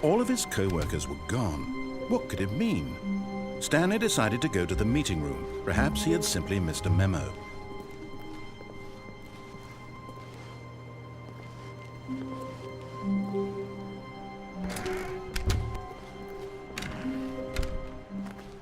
All of his co-workers were gone. What could it mean? Stanley decided to go to the meeting room. Perhaps he had simply missed a memo.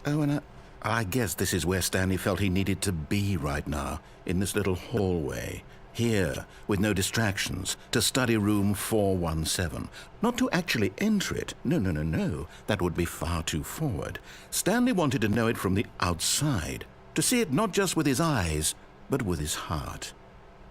Oh, and I guess this is where Stanley felt he needed to be right now, in this little hallway. Here, with no distractions, to study room 417. Not to actually enter it. No. That would be far too forward. Stanley wanted to know it from the outside. To see it not just with his eyes, but with his heart.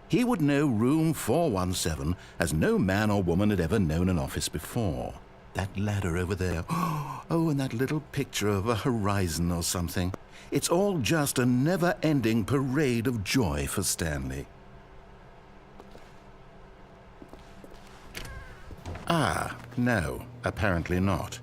He would know room 417 as no man or woman had ever known an office before. That ladder over there. Oh, and that little picture of a horizon or something. It's all just a never-ending parade of joy for Stanley. Ah, no, apparently not.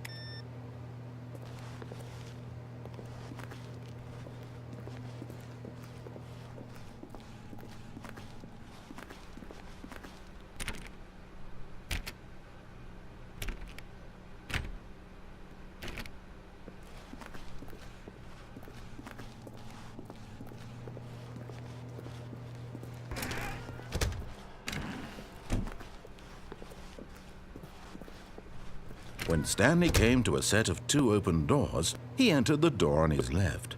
When Stanley came to a set of 2 open doors, he entered the door on his left.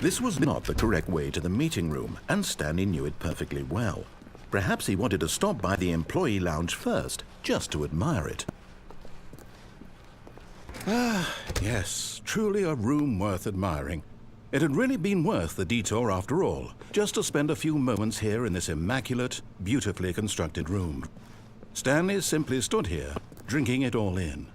This was not the correct way to the meeting room, and Stanley knew it perfectly well. Perhaps he wanted to stop by the employee lounge first, just to admire it. Ah, yes, truly a room worth admiring. It had really been worth the detour after all, just to spend a few moments here in this immaculate, beautifully constructed room. Stanley simply stood here, drinking it all in.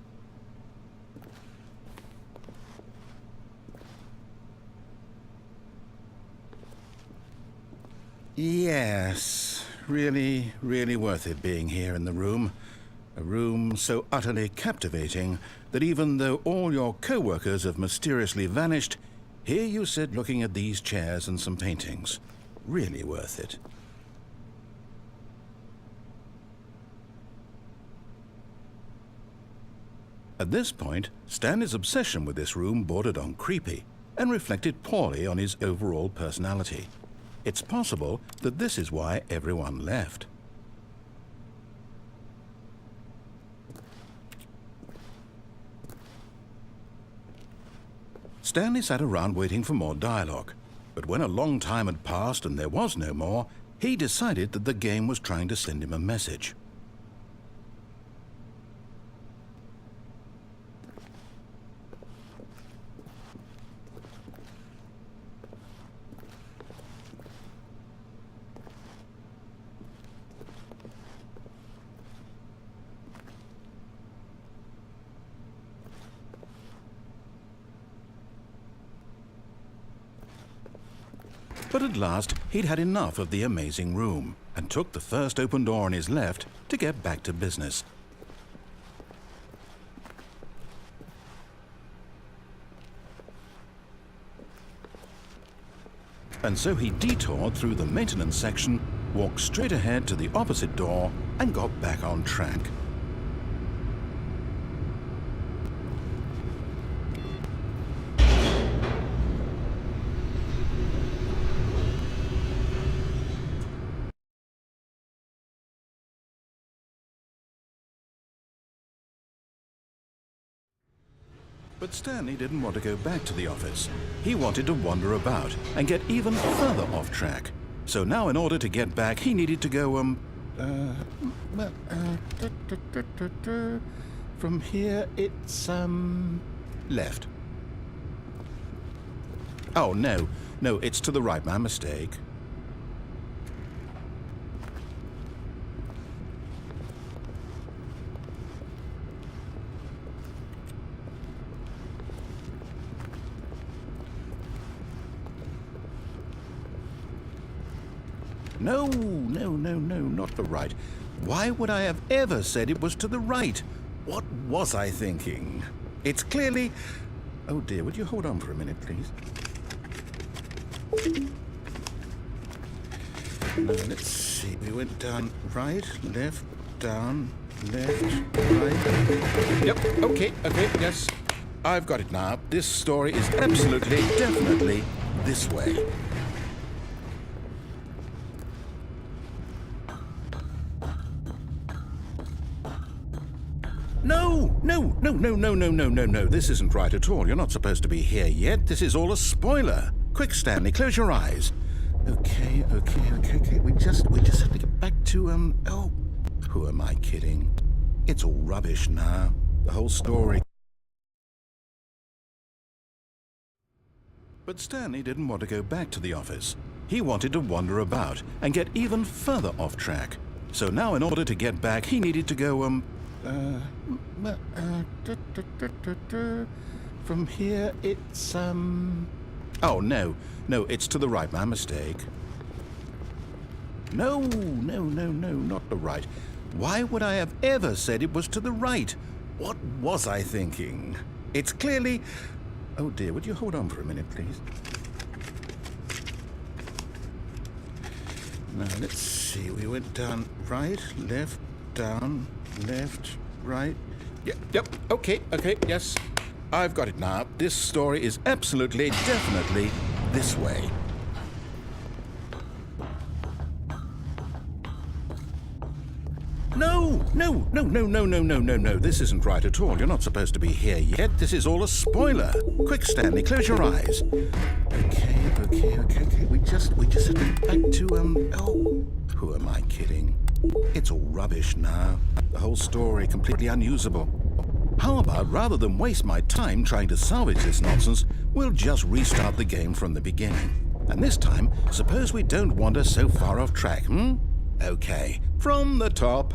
Yes, really worth it being here in the room. A room so utterly captivating that even though all your co-workers have mysteriously vanished, here you sit looking at these chairs and some paintings. Really worth it. At this point, Stanley's obsession with this room bordered on creepy and reflected poorly on his overall personality. It's possible that this is why everyone left. Stanley sat around waiting for more dialogue, but when a long time had passed and there was no more, he decided that the game was trying to send him a message. But at last, he'd had enough of the amazing room and took the first open door on his left to get back to business. And so he detoured through the maintenance section, walked straight ahead to the opposite door, and got back on track. But Stanley didn't want to go back to the office. He wanted to wander about and get even further off track. So now in order to get back, he needed to go, from here it's, left. Oh, no, it's to the right, my mistake. No, not the right. Why would I have ever said it was to the right? What was I thinking? It's clearly... Oh dear, would you hold on for a minute, please? Now, let's see. We went down right, left, down, left, right. Yep, okay, yes. I've got it now. This story is absolutely, definitely this way. No. This isn't right at all. You're not supposed to be here yet. This is all a spoiler. Quick, Stanley, close your eyes. Okay. We just have to get back to, oh, who am I kidding? It's all rubbish now. The whole story. But Stanley didn't want to go back to the office. He wanted to wander about and get even further off track. So now in order to get back, he needed to go, from here, it's, oh, no, it's to the right, my mistake. No, not the right. Why would I have ever said it was to the right? What was I thinking? It's clearly... Oh dear, would you hold on for a minute, please? Now, let's see. We went down right, left, down, left, right. Yep, okay, yes. I've got it now. This story is absolutely, definitely this way. No. This isn't right at all. You're not supposed to be here yet. This is all a spoiler. Quick, Stanley, close your eyes. Okay. We just have to get back to, oh, who am I kidding? It's all rubbish now. The whole story completely unusable. How about, rather than waste my time trying to salvage this nonsense, we'll just restart the game from the beginning. And this time, suppose we don't wander so far off track, Okay, from the top.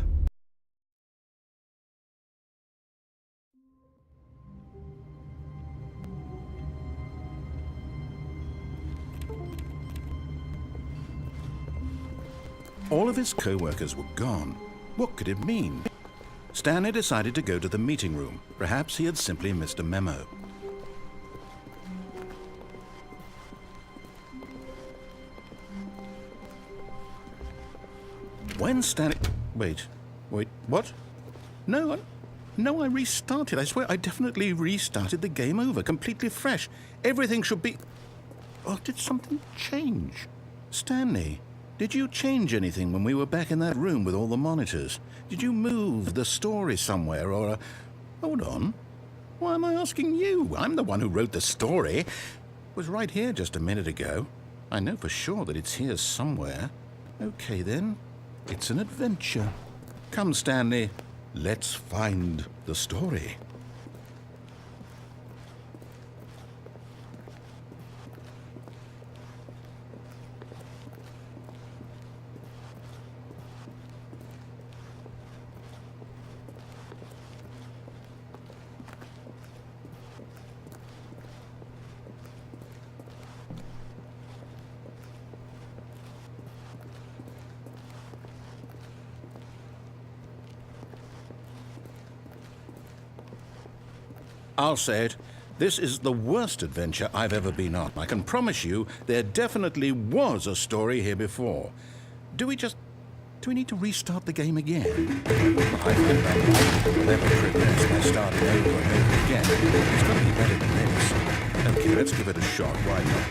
All of his co-workers were gone. What could it mean? Stanley decided to go to the meeting room. Perhaps he had simply missed a memo. When Stanley... Wait, what? No, I restarted. I swear I definitely restarted the game over, completely fresh. Everything should be... Oh, did something change? Stanley, did you change anything when we were back in that room with all the monitors? Did you move the story somewhere or... Hold on. Why am I asking you? I'm the one who wrote the story. It was right here just a minute ago. I know for sure that it's here somewhere. Okay, then. It's an adventure. Come, Stanley. Let's find the story. I'll say it. This is the worst adventure I've ever been on. I can promise you there definitely was a story here before. Do we need to restart the game again? I think that will never progress by starting over and over again. It's got to be better than this. Okay, let's give it a shot. Why not?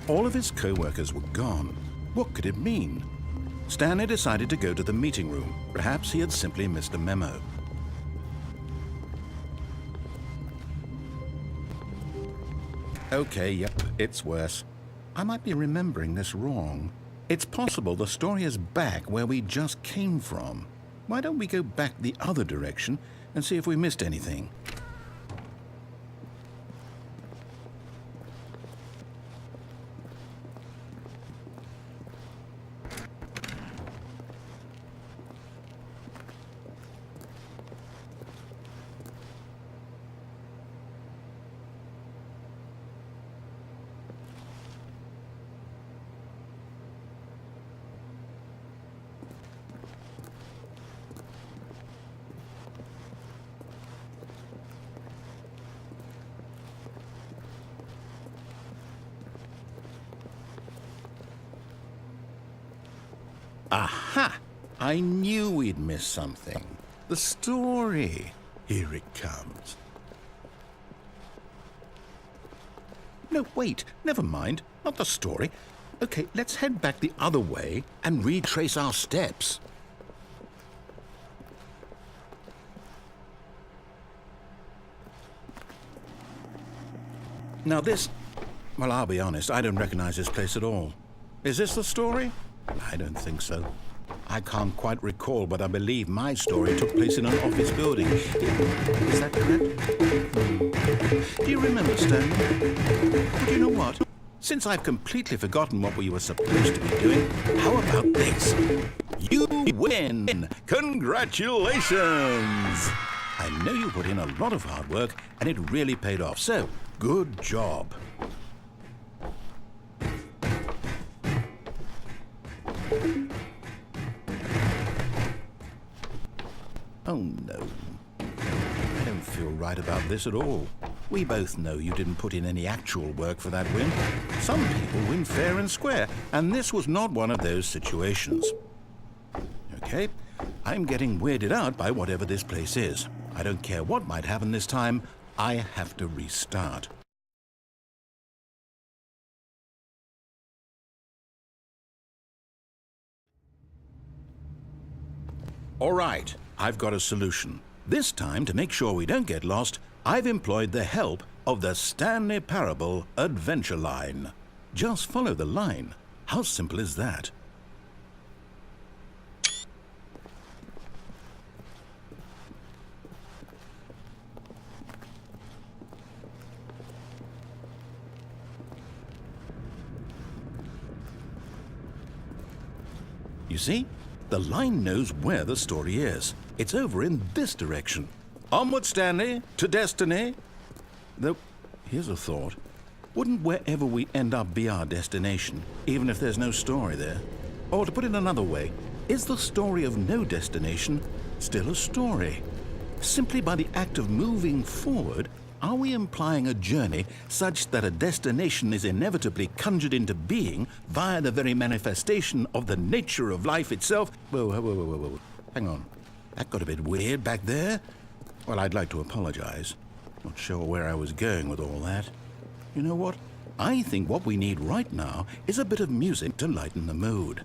All of his co-workers were gone. What could it mean? Stanley decided to go to the meeting room. Perhaps he had simply missed a memo. Okay, yep, it's worse. I might be remembering this wrong. It's possible the story is back where we just came from. Why don't we go back the other direction and see if we missed anything? Aha! I knew we'd miss something. The story. Here it comes. No, wait. Never mind. Not the story. Okay, let's head back the other way and retrace our steps. Now this... Well, I'll be honest, I don't recognize this place at all. Is this the story? I don't think so. I can't quite recall, but I believe my story took place in an office building. Is that correct? Do you remember, Stanley? But you know what? Since I've completely forgotten what we were supposed to be doing, how about this? You win! Congratulations! I know you put in a lot of hard work, and it really paid off, so good job. Oh, no. I don't feel right about this at all. We both know you didn't put in any actual work for that win. Some people win fair and square, and this was not one of those situations. Okay, I'm getting weirded out by whatever this place is. I don't care what might happen this time. I have to restart. All right, I've got a solution. This time, to make sure we don't get lost, I've employed the help of the Stanley Parable Adventure Line. Just follow the line. How simple is that? You see? The line knows where the story is. It's over in this direction. Onward, Stanley, to destiny. Though, here's a thought. Wouldn't wherever we end up be our destination, even if there's no story there? Or to put it another way, is the story of no destination still a story? Simply by the act of moving forward, are we implying a journey such that a destination is inevitably conjured into being via the very manifestation of the nature of life itself? Whoa. Hang on. That got a bit weird back there. Well, I'd like to apologize. Not sure where I was going with all that. You know what? I think what we need right now is a bit of music to lighten the mood.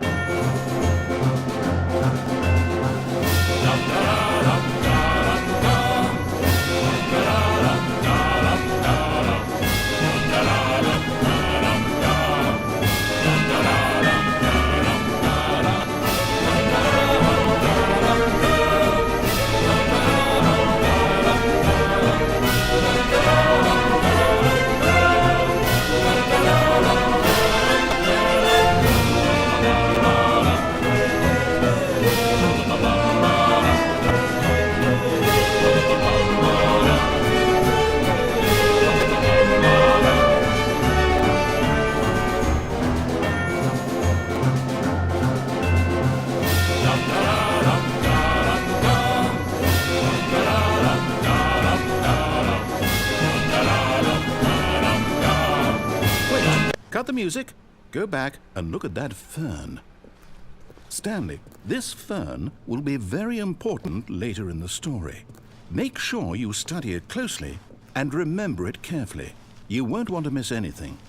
Cut the music, go back and look at that fern. Stanley, this fern will be very important later in the story. Make sure you study it closely and remember it carefully. You won't want to miss anything.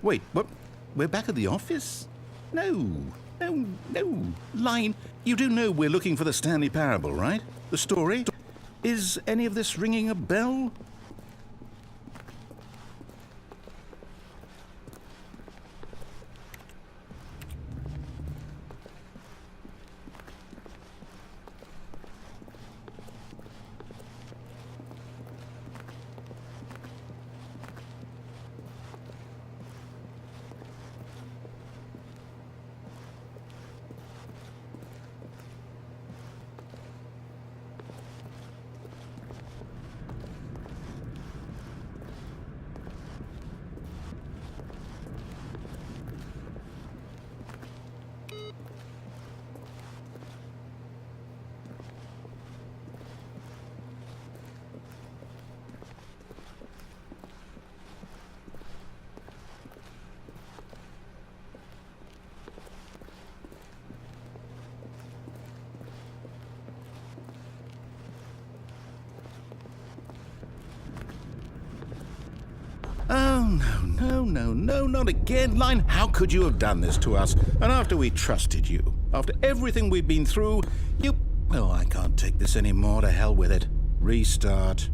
Wait, what? We're back at the office? No. Line, you do know we're looking for the Stanley Parable, right? The story? Is any of this ringing a bell? No, not again, Line. How could you have done this to us? And after we trusted you, after everything we've been through, you... Oh, I can't take this anymore. To hell with it. Restart.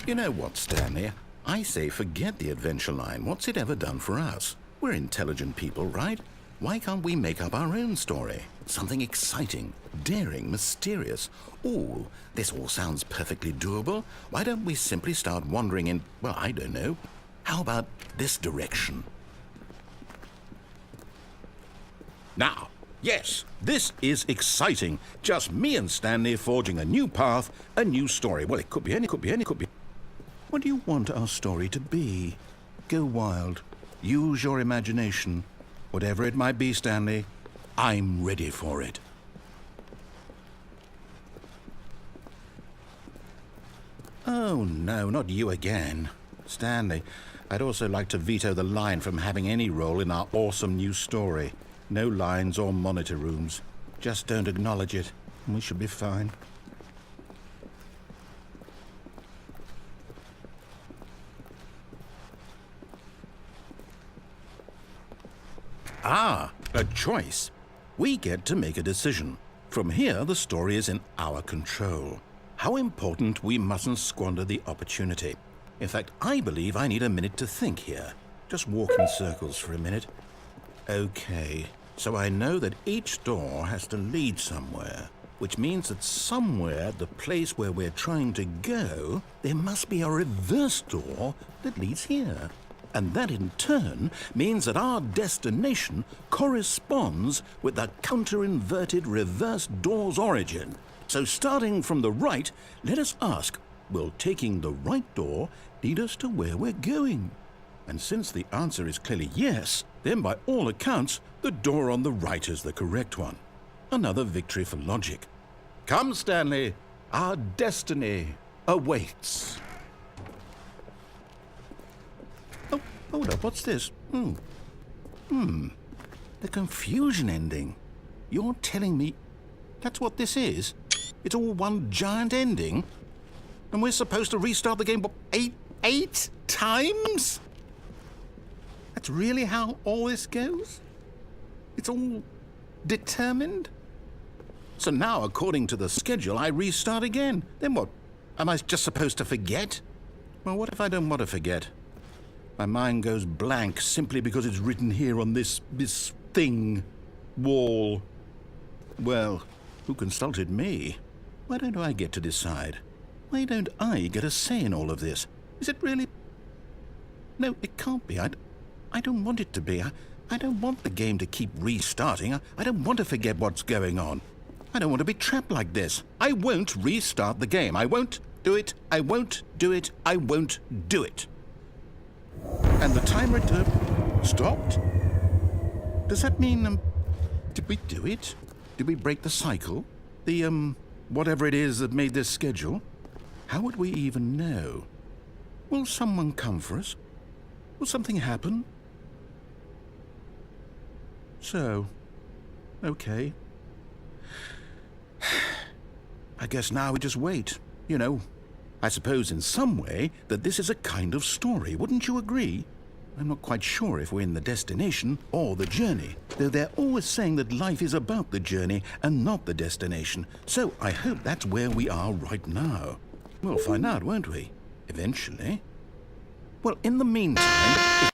You know what, Stanley? I say forget the adventure line. What's it ever done for us? We're intelligent people, right? Why can't we make up our own story? Something exciting, daring, mysterious. Ooh, this all sounds perfectly doable. Why don't we simply start wandering in, well, I don't know. How about this direction? Now, yes, this is exciting. Just me and Stanley forging a new path, a new story. Well, it could be any. What do you want our story to be? Go wild. Use your imagination. Whatever it might be, Stanley, I'm ready for it. Oh, no, not you again. Stanley, I'd also like to veto the line from having any role in our awesome new story. No lines or monitor rooms. Just don't acknowledge it, and we should be fine. Ah, a choice. We get to make a decision. From here, the story is in our control. How important we mustn't squander the opportunity. In fact, I believe I need a minute to think here. Just walk in circles for a minute. Okay, so I know that each door has to lead somewhere, which means that somewhere at the place where we're trying to go, there must be a reverse door that leads here. And that in turn means that our destination corresponds with the counter-inverted reverse door's origin. So starting from the right, let us ask, will taking the right door lead us to where we're going? And since the answer is clearly yes, then by all accounts, the door on the right is the correct one. Another victory for logic. Come, Stanley, our destiny awaits. Oh, hold up, what's this? The confusion ending. You're telling me that's what this is? It's all one giant ending? And we're supposed to restart the game, what, eight times? That's really how all this goes? It's all determined? So now, according to the schedule, I restart again. Then what? Am I just supposed to forget? Well, what if I don't want to forget? My mind goes blank simply because it's written here on this thing, wall. Well, who consulted me? Why don't I get to decide? Why don't I get a say in all of this? Is it really? No, it can't be. I don't want it to be. I don't want the game to keep restarting. I don't want to forget what's going on. I don't want to be trapped like this. I won't restart the game. I won't do it. I won't do it. I won't do it. And the timer stopped? Does that mean, did we do it? Did we break the cycle? The, whatever it is that made this schedule? How would we even know? Will someone come for us? Will something happen? So, okay. I guess now we just wait, you know. I suppose in some way that this is a kind of story, wouldn't you agree? I'm not quite sure if we're in the destination or the journey, though they're always saying that life is about the journey and not the destination. So I hope that's where we are right now. We'll find out, won't we? Eventually. Well, in the meantime...